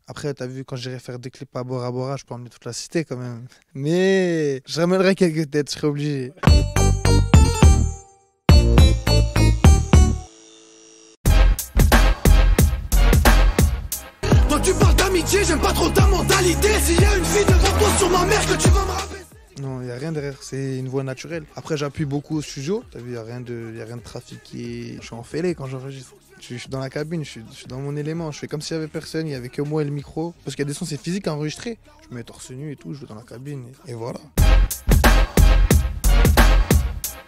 Après, t'as vu, quand j'irai faire des clips à Bora Bora, je peux emmener toute la cité quand même. Mais je ramènerai quelques têtes, je serai obligé. Toi tu parles d'amitié, j'aime pas trop ta mentalité. S'il y a une fille devant toi sur ma mère que tu vas me rappeler. Non, il n'y a rien derrière, c'est une voix naturelle. Après, j'appuie beaucoup au studio. T'as vu, il n'y a rien de trafiqué. Je suis en fêlé quand j'enregistre. Je suis dans la cabine, je suis dans mon élément. Je fais comme s'il n'y avait personne, il n'y avait que moi et le micro. Parce qu'il y a des sons, c'est physique à enregistrer. Je me mets torse nu et tout, je vais dans la cabine. Et voilà.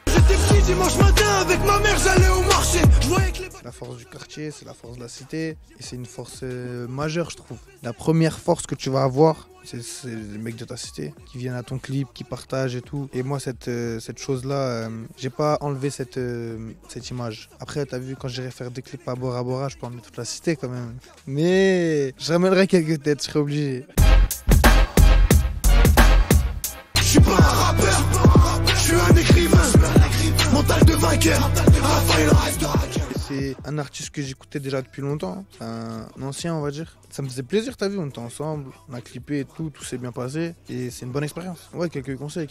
J'étais petit dimanche matin avec ma mère, j'allais au marché. Je voyais que les... La force du quartier, c'est la force de la cité. Et c'est une force majeure, je trouve. La première force que tu vas avoir, c'est les mecs de ta cité qui viennent à ton clip, qui partagent et tout. Et moi, cette chose-là, j'ai pas enlevé cette image. Après, t'as vu, quand j'irai faire des clips à Bora Bora, je peux emmener toute la cité quand même. Mais je ramènerai quelques têtes, je serai obligé. Je suis pas un rappeur, je suis un écrivain. Mental de vainqueur, à la fin il en reste de hacker. C'est un artiste que j'écoutais déjà depuis longtemps, c'est un ancien on va dire. Ça me faisait plaisir, t'as vu, on était ensemble, on a clippé et tout s'est bien passé et c'est une bonne expérience. Ouais, quelques conseils,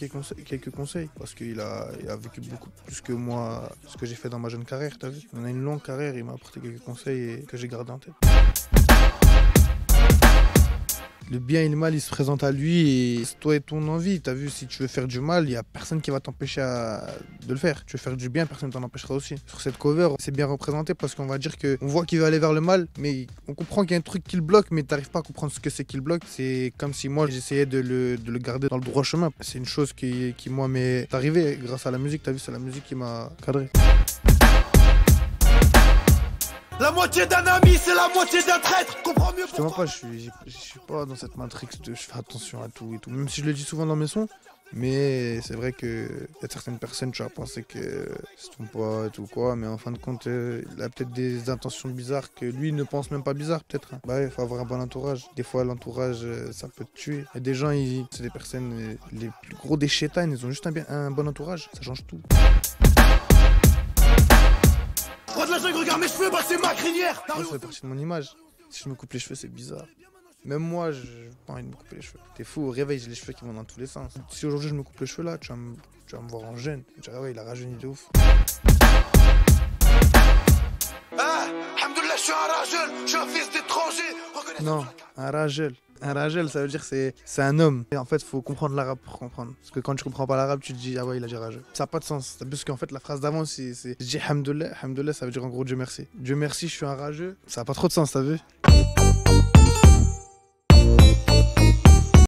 parce qu'il a vécu beaucoup plus que moi, ce que j'ai fait dans ma jeune carrière, t'as vu. On a une longue carrière, il m'a apporté quelques conseils et que j'ai gardé en tête. Le bien et le mal, il se présente à lui et c'est toi et ton envie. T'as vu, si tu veux faire du mal, il n'y a personne qui va t'empêcher de le faire. Tu veux faire du bien, personne ne t'en empêchera aussi. Sur cette cover, c'est bien représenté parce qu'on va dire qu'on voit qu'il veut aller vers le mal, mais on comprend qu'il y a un truc qui le bloque, mais t'arrives pas à comprendre ce que c'est qui le bloque. C'est comme si moi, j'essayais de le garder dans le droit chemin. C'est une chose qui moi, m'est arrivée grâce à la musique. T'as vu, c'est la musique qui m'a cadré. La moitié d'un ami, c'est la moitié d'un traître. Comprends mieux Justement pourquoi. pas, je suis pas dans cette matrix de je fais attention à tout et tout. Même si je le dis souvent dans mes sons, mais c'est vrai que y a certaines personnes, tu vas penser que c'est ton pote ou quoi, mais en fin de compte, il a peut-être des intentions bizarres que lui ne pense même pas bizarres, peut-être. Hein. Bah ouais, il faut avoir un bon entourage. Des fois, l'entourage, ça peut te tuer. Il y a des gens, c'est des personnes, les plus gros des chétanes, ils ont juste un bon entourage, ça change tout. Roi de la jungle, regarde mes cheveux, bah c'est ma crinière. Moi, ça fait partie de mon image. Si je me coupe les cheveux, c'est bizarre. Même moi, je n'ai pas envie de me couper les cheveux. T'es fou, au réveil, j'ai les cheveux qui vont dans tous les sens. Si aujourd'hui je me coupe les cheveux là, tu vas me voir en jeune. Tu vas dire, ouais, il a rajeuni de ouf. Ah, alhamdoulilah, je suis un rageux, je suis un fils d'étranger. Non, un ragel. Un ragel, ça veut dire c'est un homme. Et en fait, il faut comprendre l'arabe pour comprendre. Parce que quand tu comprends pas l'arabe, tu te dis, ah ouais, il a dit ragel. Ça n'a pas de sens. Parce qu'en fait, la phrase d'avant, c'est je dis hamdoulilah. Hamdoulilah, ça veut dire en gros Dieu merci. Dieu merci, je suis un rageux. Ça n'a pas trop de sens, t'as vu?